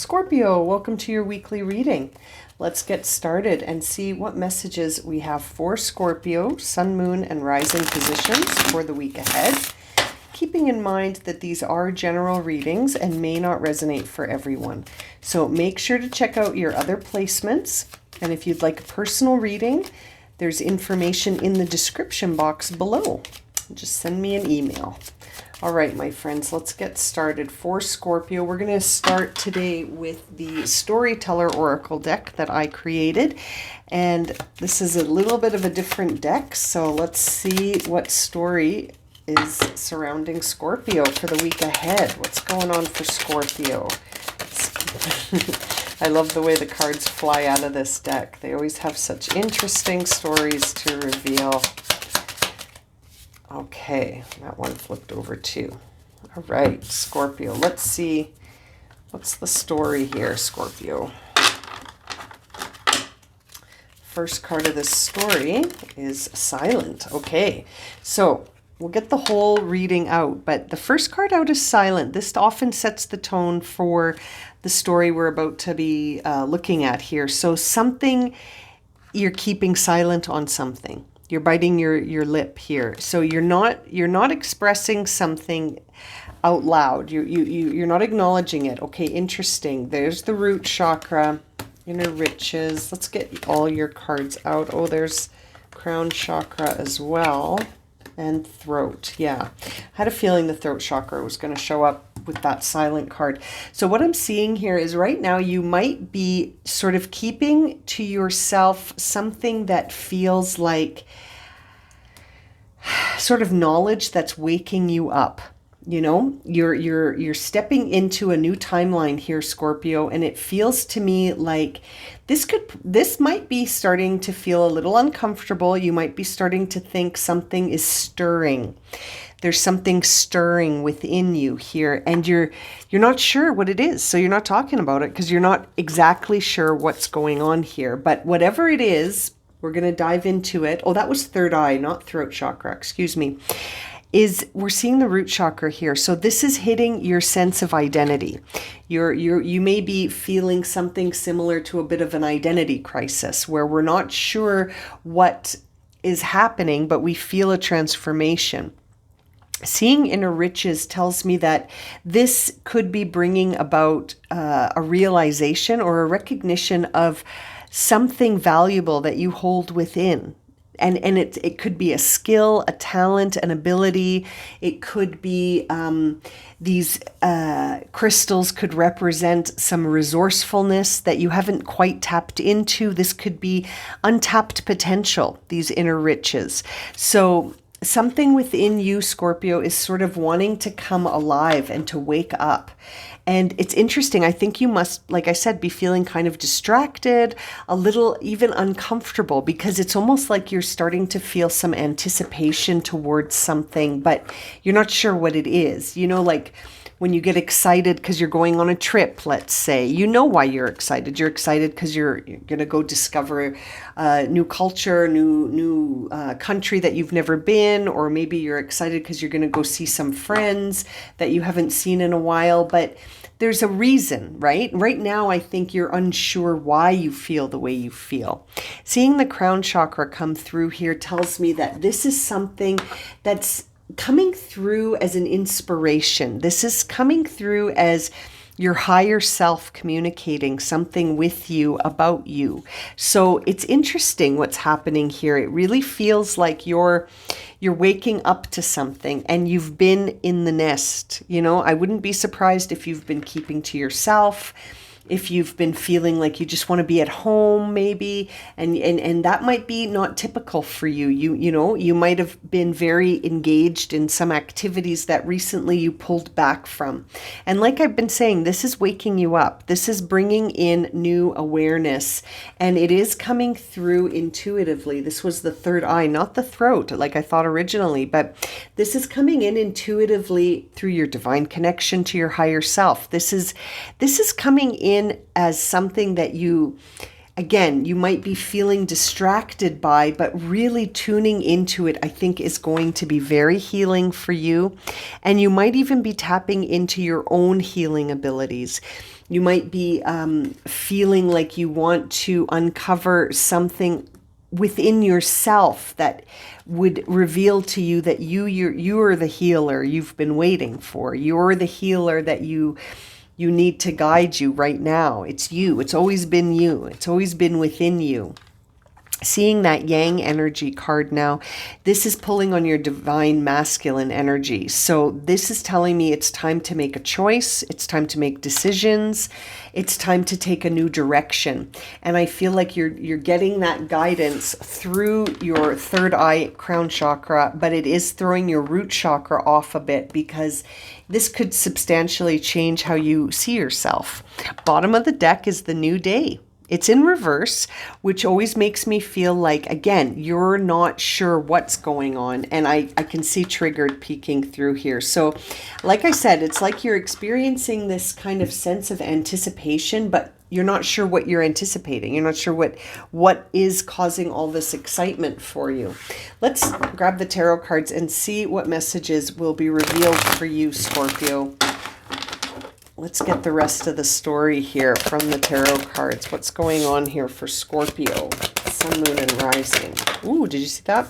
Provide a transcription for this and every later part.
Scorpio, welcome to your weekly reading. Let's get started and see what messages we have for Scorpio, Sun, Moon, and Rising positions for the week ahead. Keeping in mind that these are general readings and may not resonate for everyone. So make sure to check out your other placements. And if you'd like a personal reading, there's information in the description box below. Just send me an email. All right, my friends, let's get started. For Scorpio, we're going to start today with the Storyteller Oracle deck that I created. And this is a little bit of a different deck, so let's see what story is surrounding Scorpio for the week ahead. What's going on for Scorpio? I love the way the cards fly out of this deck. They always have such interesting stories to reveal. Okay, that one flipped over too. All right, Scorpio. Let's see. What's the story here, Scorpio? First card of this story is Silent. Okay, so we'll get the whole reading out, but the first card out is Silent. This often sets the tone for the story we're about to be looking at here. So something, you're keeping silent on something. You're biting your lip here. So you're not expressing something out loud. You're not acknowledging it. Okay, interesting. There's the root chakra, inner riches. Let's get all your cards out. Oh, there's crown chakra as well. And throat. Yeah. I had a feeling the throat chakra was going to show up with that Silent card. So what I'm seeing here is right now you might be sort of keeping to yourself something that feels like sort of knowledge that's waking you up. You know, you're stepping into a new timeline here, Scorpio, and it feels to me like this might be starting to feel a little uncomfortable. You might be starting to think something is stirring. There's something stirring within you here, and you're not sure what it is. So you're not talking about it because you're not exactly sure what's going on here. But whatever it is, we're going to dive into it. Oh, that was third eye, not throat chakra. Excuse me. We're seeing the root chakra here. So this is hitting your sense of identity. You may be feeling something similar to a bit of an identity crisis where we're not sure what is happening, but we feel a transformation. Seeing inner riches tells me that this could be bringing about a realization or a recognition of something valuable that you hold within. And it could be a skill, a talent, an ability. It could be these crystals could represent some resourcefulness that you haven't quite tapped into. This could be untapped potential, these inner riches. So something within you, Scorpio, is sort of wanting to come alive and to wake up. And it's interesting. I think you must, like I said, be feeling kind of distracted, a little even uncomfortable, because it's almost like you're starting to feel some anticipation towards something, but you're not sure what it is. You know, like when you get excited because you're going on a trip, let's say, you know why you're excited. You're excited because you're going to go discover new culture, new country that you've never been, or maybe you're excited because you're going to go see some friends that you haven't seen in a while. But there's a reason, right? Right now, I think you're unsure why you feel the way you feel. Seeing the crown chakra come through here tells me that this is something that's coming through as an inspiration. This is coming through as your higher self communicating something with you about you. So it's interesting what's happening here. It really feels like you're waking up to something and you've been in the nest. You know, I wouldn't be surprised if you've been keeping to yourself, if you've been feeling like you just want to be at home maybe, and that might be not typical for you. You know, you might have been very engaged in some activities that recently you pulled back from. And like I've been saying, this is waking you up. This is bringing in new awareness, and it is coming through intuitively. This was the third eye, not the throat, like I thought originally, but this is coming in intuitively through your divine connection to your higher self. This is coming in as something that you might be feeling distracted by, but really tuning into it, I think, is going to be very healing for you. And you might even be tapping into your own healing abilities. You might be feeling like you want to uncover something within yourself that would reveal to you that you are the healer you've been waiting for. You're the healer that you need to guide you right now. It's you. It's always been you. It's always been within you. Seeing that yang energy card now, this is pulling on your divine masculine energy. So this is telling me it's time to make a choice. It's time to make decisions. It's time to take a new direction. And I feel like you're getting that guidance through your third eye crown chakra, but it is throwing your root chakra off a bit because this could substantially change how you see yourself. Bottom of the deck is the new day. It's in reverse, which always makes me feel like, again, you're not sure what's going on. And I can see triggered peeking through here. So like I said, it's like you're experiencing this kind of sense of anticipation, but you're not sure what you're anticipating. You're not sure what is causing all this excitement for you. Let's grab the tarot cards and see what messages will be revealed for you, Scorpio. Let's get the rest of the story here from the tarot cards. What's going on here for Scorpio? Sun, moon, and rising. Ooh, did you see that?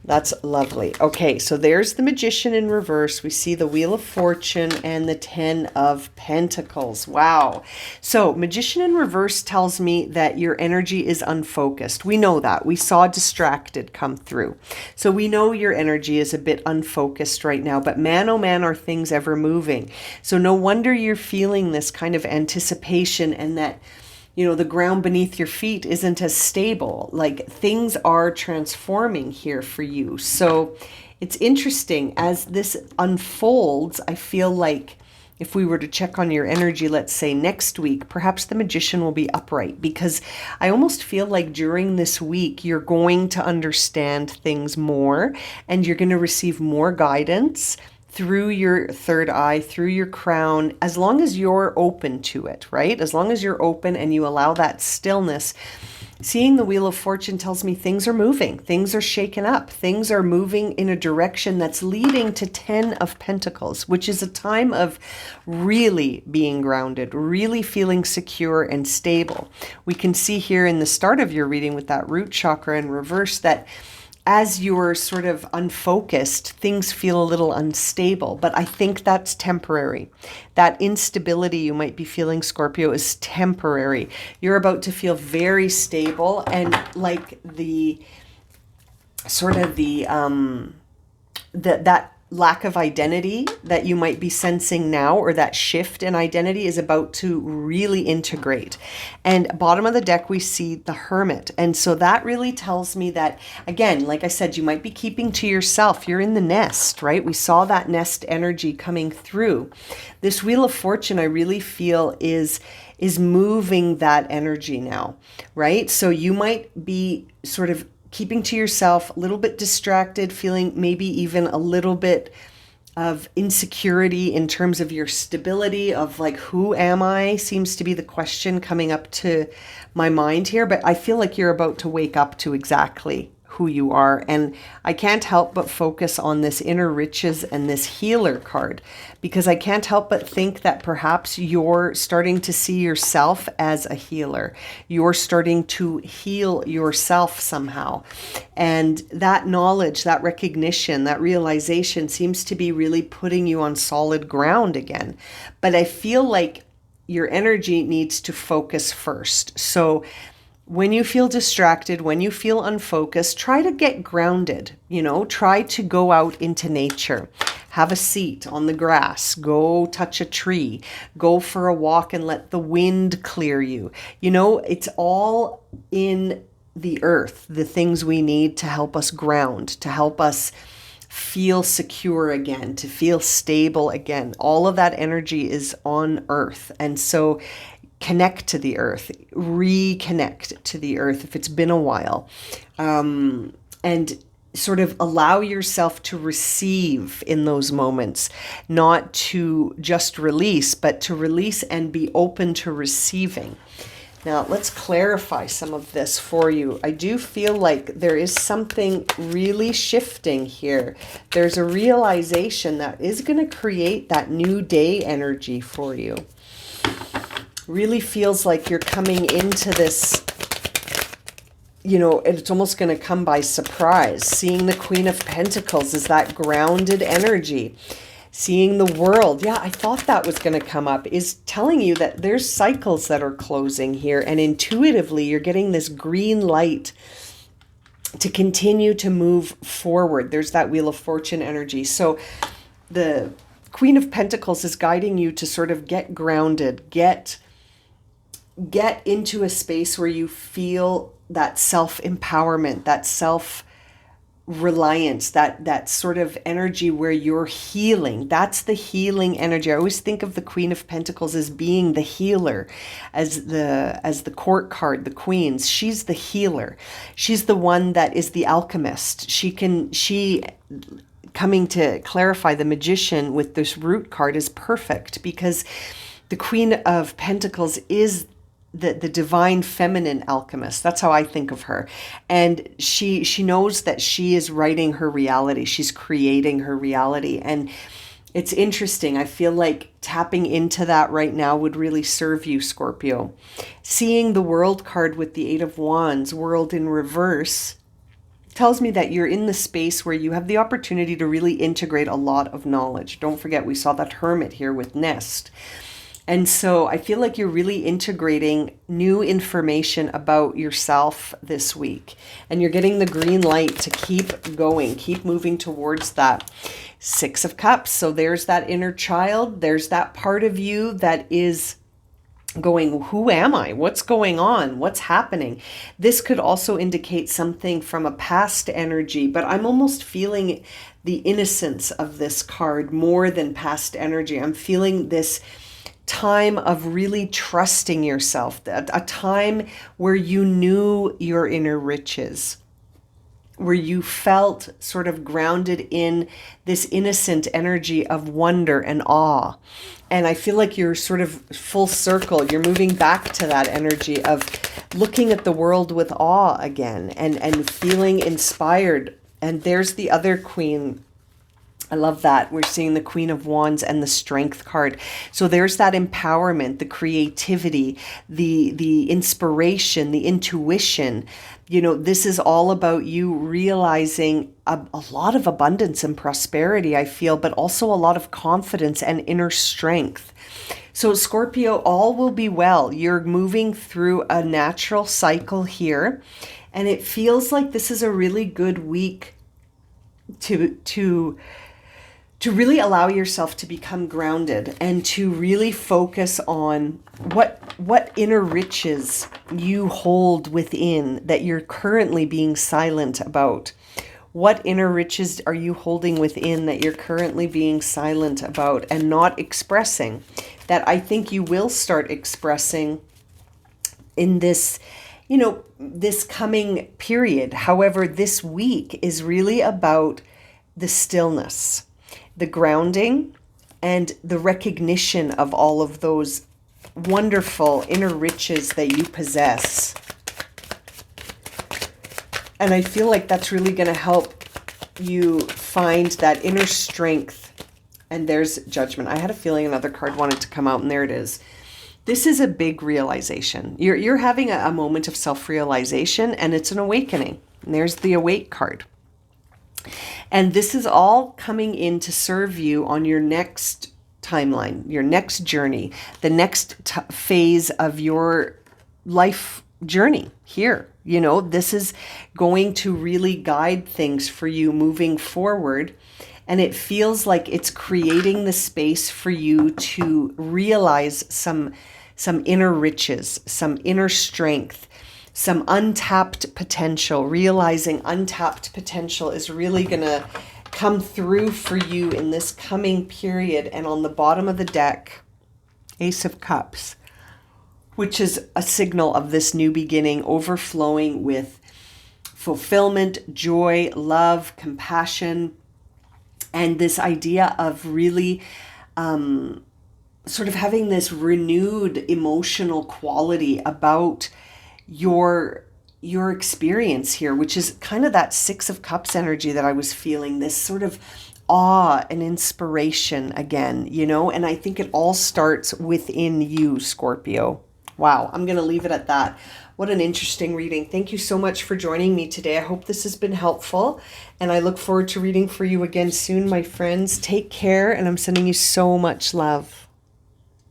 That's lovely. Okay, so there's the Magician in reverse. We see the Wheel of Fortune and the Ten of Pentacles. Wow. So Magician in reverse tells me that your energy is unfocused. We know that. We saw distracted come through. So we know your energy is a bit unfocused right now, but man, oh man, are things ever moving. So no wonder you're feeling this kind of anticipation and that, you know, the ground beneath your feet isn't as stable. Like things are transforming here for you. So it's interesting as this unfolds. I feel like if we were to check on your energy, let's say next week, perhaps the Magician will be upright, because I almost feel like during this week, you're going to understand things more and you're going to receive more guidance through your third eye, through your crown, as long as you're open to it, right? As long as you're open and you allow that stillness. Seeing the Wheel of Fortune tells me things are moving, things are shaken up, things are moving in a direction that's leading to 10 of Pentacles, which is a time of really being grounded, really feeling secure and stable. We can see here in the start of your reading with that root chakra in reverse that as you're sort of unfocused, things feel a little unstable, but I think that's temporary. That instability you might be feeling, Scorpio, is temporary. You're about to feel very stable and like the sort of that lack of identity that you might be sensing now, or that shift in identity, is about to really integrate. And bottom of the deck, we see the Hermit. And so that really tells me that, again, like I said, you might be keeping to yourself. You're in the nest, right? We saw that nest energy coming through. This Wheel of Fortune, I really feel is moving that energy now, right? So you might be sort of keeping to yourself, a little bit distracted, feeling maybe even a little bit of insecurity in terms of your stability, of like, who am I? Seems to be the question coming up to my mind here, but I feel like you're about to wake up to exactly who you are. And I can't help but focus on this Inner Riches and this Healer card, because I can't help but think that perhaps you're starting to see yourself as a healer. You're starting to heal yourself somehow. And that knowledge, that recognition, that realization seems to be really putting you on solid ground again. But I feel like your energy needs to focus first. So when you feel distracted, when you feel unfocused, try to get grounded, try to go out into nature, have a seat on the grass, go touch a tree, go for a walk and let the wind clear you. It's all in the earth, the things we need to help us ground, to help us feel secure again, to feel stable again. All of that energy is on earth. And so connect to the earth, reconnect to the earth if it's been a while, and sort of allow yourself to receive in those moments, not to just release, but to release and be open to receiving. Now, let's clarify some of this for you. I do feel like there is something really shifting here. There's a realization that is going to create that new day energy for you. really feels like you're coming into this, it's almost going to come by surprise. Seeing the Queen of Pentacles is that grounded energy. Seeing the world, yeah, I thought that was going to come up, is telling you that there's cycles that are closing here, and intuitively you're getting this green light to continue to move forward. There's that Wheel of Fortune energy. So the Queen of Pentacles is guiding you to sort of get grounded, get into a space where you feel that self-empowerment, that self-reliance, that sort of energy where you're healing. That's the healing energy. I always think of the Queen of Pentacles as being the healer, as the court card, the Queens. She's the healer. She's the one that is the alchemist. Coming to clarify, the Magician with this Root card is perfect, because the Queen of Pentacles is the divine feminine alchemist. That's how I think of her. And she knows that she is writing her reality. She's creating her reality. And it's interesting. I feel like tapping into that right now would really serve you, Scorpio. Seeing the World card with the Eight of Wands, World in reverse, tells me that you're in the space where you have the opportunity to really integrate a lot of knowledge. Don't forget, we saw that Hermit here with Nest. And so I feel like you're really integrating new information about yourself this week. And you're getting the green light to keep going, keep moving towards that Six of Cups. So there's that inner child. There's that part of you that is going, who am I? What's going on? What's happening? This could also indicate something from a past energy, but I'm almost feeling the innocence of this card more than past energy. I'm feeling this time of really trusting yourself, a time where you knew your inner riches, where you felt sort of grounded in this innocent energy of wonder and awe. And I feel like you're sort of full circle. You're moving back to that energy of looking at the world with awe again and feeling inspired. And there's the other Queen. I love that. We're seeing the Queen of Wands and the Strength card. So there's that empowerment, the creativity, the inspiration, the intuition. This is all about you realizing a lot of abundance and prosperity, I feel, but also a lot of confidence and inner strength. So Scorpio, all will be well. You're moving through a natural cycle here, and it feels like this is a really good week to really allow yourself to become grounded and to really focus on what inner riches you hold within that you're currently being silent about. What inner riches are you holding within that you're currently being silent about and not expressing, that I think you will start expressing in this, this coming period. However, this week is really about the stillness, the grounding, and the recognition of all of those wonderful inner riches that you possess. And I feel like that's really going to help you find that inner strength. And there's Judgment. I had a feeling another card wanted to come out, and there it is. This is a big realization. You're having a moment of self-realization, and it's an awakening. And there's the Awake card. And this is all coming in to serve you on your next timeline, your next journey, the next phase of your life journey here. This is going to really guide things for you moving forward. And it feels like it's creating the space for you to realize some inner riches, some inner strength, some untapped potential. Realizing untapped potential is really going to come through for you in this coming period. And on the bottom of the deck, Ace of Cups, which is a signal of this new beginning, overflowing with fulfillment, joy, love, compassion, and this idea of really sort of having this renewed emotional quality about your experience here, which is kind of that Six of Cups energy that I was feeling, this sort of awe and inspiration again, you know, and I think it all starts within you, Scorpio. Wow, I'm going to leave it at that. What an interesting reading. Thank you so much for joining me today. I hope this has been helpful, and I look forward to reading for you again soon, my friends. Take care, and I'm sending you so much love.